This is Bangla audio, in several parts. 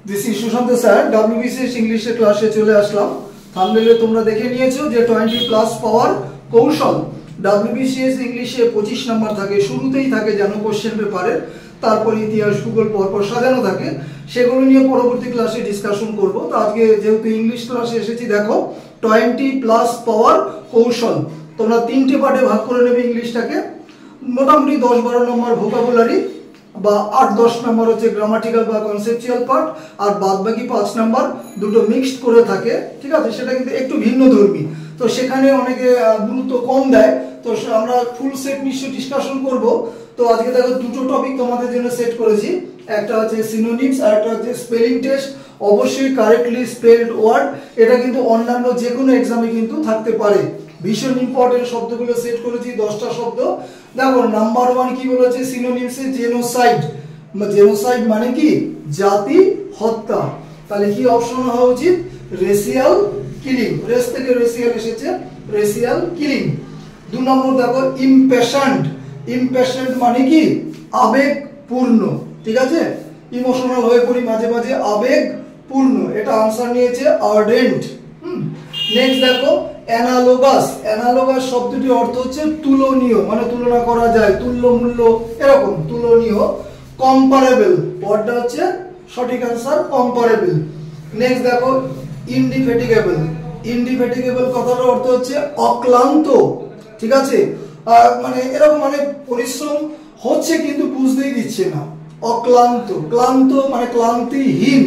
This is Sushant sir, WBCS ইংলিশের ক্লাসে চলে আসলাম। থাম্বনেলে তোমরা দেখে নিয়েছো যে 20+ পাওয়ার কৌশল। ডব্লিউবিসিএস ইংলিশে 25 নাম্বার থাকে, শুরুতেই থাকে যেন কোশ্চেন পেপারের, তারপরে ইতিহাস ভূগোল পরপর সাজানো থাকে। সেগুলো নিয়ে পরবর্তী ক্লাসে ডিসকাশন করব। তো আজকে যেহেতু ইংলিশ ক্লাসে এসেছি, দেখো 20+ পাওয়ার কৌশল তোমরা 3টে পার্টে ভাগ করে নেবে ইংলিশটাকে। মোটামুটি 10-12 নম্বর ভোকাবুলারি বা 8-10 নম্বর হচ্ছে গ্রামাটিক্যাল বা কনসেপচুয়াল পার্ট, আর বাদ বাকি 5 নম্বর দুটো মিক্সড করে থাকে, ঠিক আছে? সেটা কিন্তু একটু ভিন্ন ধর্মী, তো সেখানে অনেকে গুরুত্ব কম দেয়। তো আমরা ফুল সেট নিশ্চয়ই ডিসকাশন করব। তো আজকে দেখো দুটো টপিক তোমাদের জন্য সেট করেছি, একটা হচ্ছে সিনোনিমস আর একটা হচ্ছে স্পেলিং টেস্ট। অবশ্যই কারেক্টলি স্পেলড ওয়ার্ড, এটা কিন্তু অন্যান্য যে কোনো এক্সামে কিন্তু থাকতে পারে। ভীষণ ইম্পর্টেন্ট শব্দগুলো সেট করেছি, 10টা শব্দ। দেখো নাম্বার 1 কি বলেছে সিনোনিমসে? জেনোসাইড। জেনোসাইড মানে কি? জাতি হত্যা। তাহলে কি অপশন হওয়া উচিত? Racial killing. রেস থেকে রেসিয়াল এসেছে, রেসিয়াল কিলিং। 2 নম্বর দেখো ইমপ্যাশন্ট। ইমপ্যাশন্ট মানে কি? আবেগপূর্ণ, ঠিক আছে? ইমোশনাল হয়ে পড়ি মাঝে মাঝে, আবেগপূর্ণ। এটা আনসার নিয়েছে আর্ডেন্ট। নেক্সট দেখো অ্যানালোগাস। অ্যানালোগাস শব্দটির অর্থ হচ্ছে তুলনীয়, মানে তুলনা করা যায়, তুল্য মূল্য এরকম, তুলনীয়। কম্পারেবল ওয়ার্ডটা হচ্ছে সঠিক আনসার, কম্পারেবল। নেক্সট দেখো ইনডিফেটিগেবল। ইনডিফেটিগেবল কথাটার অর্থ হচ্ছে অক্লান্ত, ঠিক আছে? মানে এরকম, মানে পরিশ্রম হচ্ছে কিন্তু বুঝতেই দিচ্ছে না, অক্লান্ত। ক্লান্ত মানে ক্লান্তিহীন।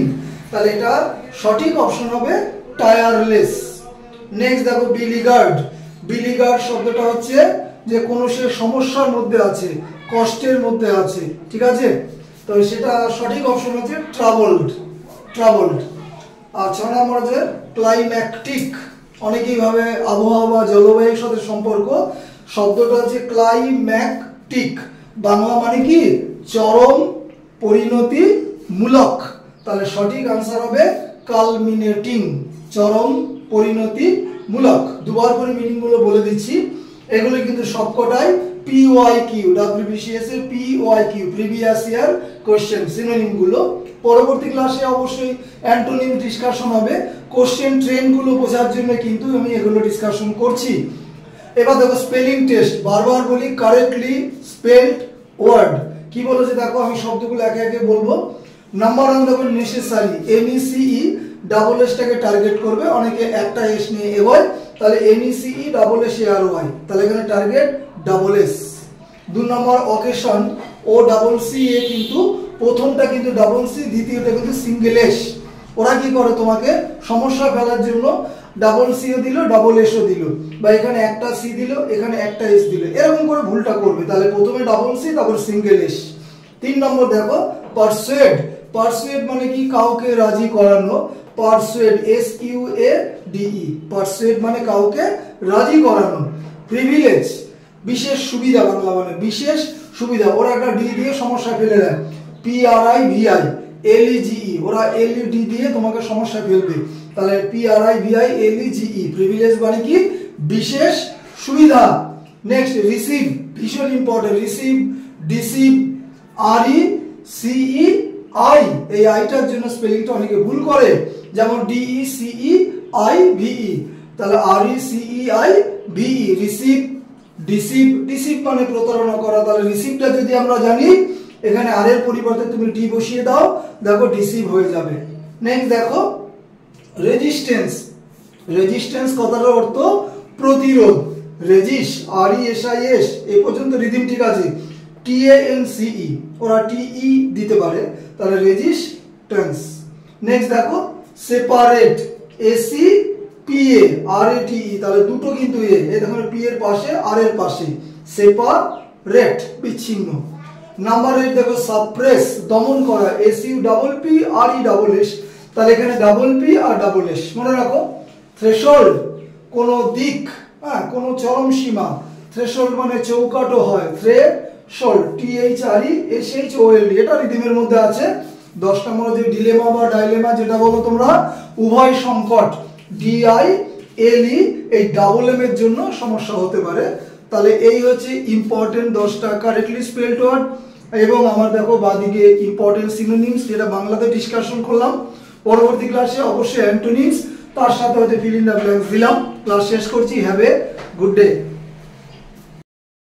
তাহলে এটা সঠিক অপশন হবে টায়ারলেস। নেক্সট দেখো বিলিগার্ড। বিলিগার্ড শব্দটা হচ্ছে যে কোনো সে সমস্যার মধ্যে আছে, কষ্টের মধ্যে আছে, ঠিক আছে? তো সেটা সঠিক অপশন হচ্ছে ট্রাবলড। ট্রাবলড। আর 6 নম্বর হচ্ছে ক্লাইম্যাকটিক। অনেকেই ভাবে আবহাওয়া বা জলবায়ুর সাথে সম্পর্ক। শব্দটা হচ্ছে ক্লাইম্যাকটিক। বাংলা মানে কি? চরম পরিণতি মূলক। তাহলে সঠিক আনসার হবে কালমিনেটিং, চরম পরিণতি মূলক। দুবার করে মিনিং গুলো বলে দিচ্ছি। এগুলো কিন্তু সবকটাই PYQ, WBCS এর PYQ, previous year question. Synonym গুলো পরবর্তী ক্লাসে অবশ্যই অ্যান্টোনিম ডিসকাশন হবে। কোশ্চেন ট্রেন্ড গুলো বোঝার জন্য কিন্তু আমি এগুলো ডিসকাশন করছি। এবার দেখো স্পেলিং টেস্ট। বারবার বলি কারেক্টলি স্পেলড ওয়ার্ড। কি বলেছে দেখো, আমি শব্দগুলো একে একে বলবো। নাম্বার 1 দেখো নেসেসারি। NECE ডাবল এস টাকে টার্গেট করবে, অনেকে একটা এস নিয়ে এগোয়, তাহলে NECE ডাবল এস ARY, তাহলে এখানে টার্গেট ডাবল এস। 2 নম্বর অকেশন, OCCA, কিন্তু প্রথমটা কিন্তু ডাবল সি, দ্বিতীয়টা কিন্তু সিঙ্গেল এস। ওরা কি করে তোমাকে সমস্যা ফেলার জন্য ডাবল সিও দিল, ডাবল এসও দিল, বা এখানে একটা সি দিল, এখানে একটা এস দিল, এরকম করে ভুলটা করবে। তাহলে প্রথমে ডাবল সি, তারপর সিঙ্গেল এস। 3 নম্বর দেখো পারসুয়েড। পারসুয়েড মানে কি? কাউকে রাজি করানো। Persuade, SUADE। পারসুয়েড মানে কাউকে রাজি করানো। প্রিভিলেজ, বিশেষ সুবিধা, বাংলা মানে বিশেষ সুবিধা। ওরা একটা ডি দিয়ে সমস্যা ফেলে দেয়, PRIVI, LEGE, ওরা LED দিয়ে তোমাকে সমস্যা ফেলবে। তাহলে PRIVI, LEGE, প্রিভিলেজ মানে কি? বিশেষ সুবিধা। নেক্সট রিসিভ, ভীষণ ইম্পর্টেন্ট। রিসিভ, ডিসিভ, RECEI, এই আইটার জন্য স্পেলিংটা অনেকে ভুল করে, যেমন DECEIVE, তাহলে RECEIVE, রিসিভ, ডিসিভ। ডিসিভ মানে প্রতারণা করা। তাহলে রিসিভটা যদি আমরা জানি, এখানে আর এর পরিবর্তে তুমি ডি বসিয়ে দাও, দেখো ডিসিভ হয়ে যাবে। নেক্সট দেখো রেজিস্ট্যান্স। রেজিস্ট্যান্স কথাটার অর্থ প্রতিরোধ। রেজিস, RESIS, এই পর্যন্ত রিদিম ঠিক আছে। TANCE, ওরা TE দিতে পারে, তাহলে রেজিস্ট্যান্স। নেক্সট দেখো সেপারেট, SEPA, RATE, তাহলে দুটো কিন্তু এই দেখো P এর পাশে, আর এর পাশে, সেপারেট, বিচ্ছিন্ন। নাম্বার 8 দেখো সাপ্রেস, দমন করা, SUPPRESS, তাহলে এখানে ডাবল P আর ডাবল S মনে রাখো। থ্রেশহোল্ড, কোন দিক, হ্যাঁ, কোন চরম সীমা। থ্রেশহোল্ড মানে চৌকাটো হয়, থ্রেশহোল্ড, THRESHOLD, এটা রিদিমের মধ্যে আছে। 10 নম্বর যে ডিলেমা বা ডাইলেমা, যেটা বলো তোমরা উভয় সংকট, DILE, এই ডাবল এম এর জন্য সমস্যা হতে পারে। তাহলে এই হচ্ছে ইম্পর্টেন্ট 10টা কারেক্টলি স্পেলড ওয়ার্ড। এবং আমার দেখো বাদিকে ইম্পর্টেন্ট সিনোনিমস যেটা বাংলাতে ডিসকাশন করলাম। পরবর্তী ক্লাসে অবশ্যই অ্যান্টোনিমস তার সাথে হয়তো ফিল ইন দ্য ব্ল্যাঙ্কস দিলাম। ক্লাস শেষ করছি। Have a good day.